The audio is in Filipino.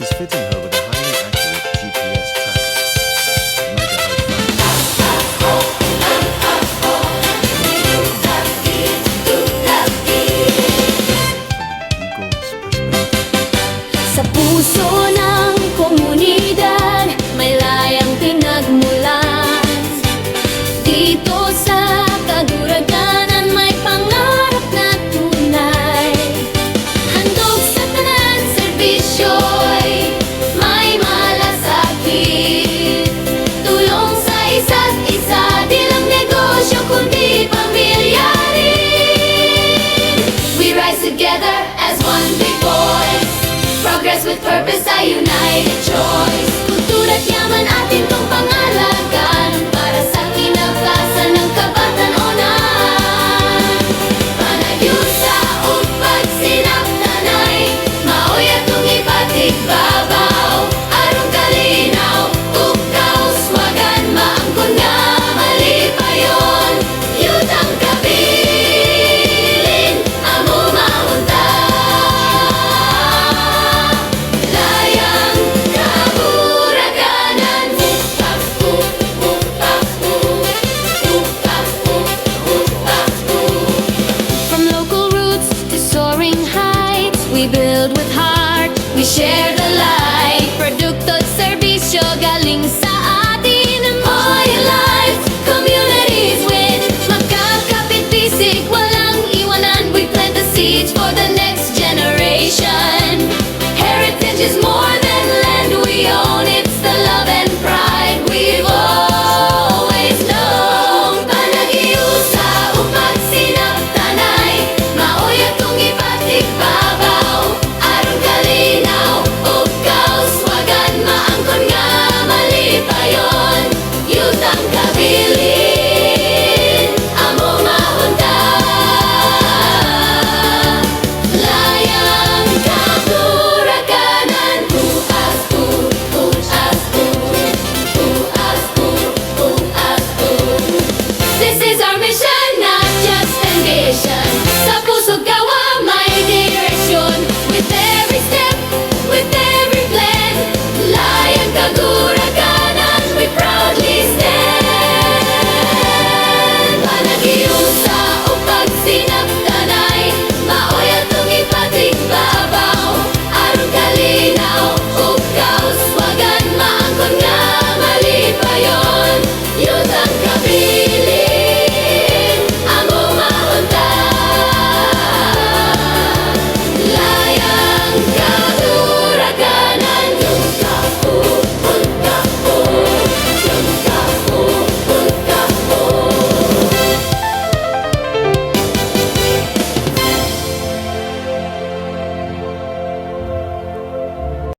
He's fitting her with a highly accurate GPS tracker. Megahertz from an eagle's perspective. Sa puso ng komunidad, may layang pinagmulan. Dito sa Kaguraganan, may pangarap na tunay. Handog sa tanan, serbisyo'y may malasakit. Tulong sa isa't isa, di lang negosyo, kundi pamilya rin. We rise together as one big voice. Progress with purpose ay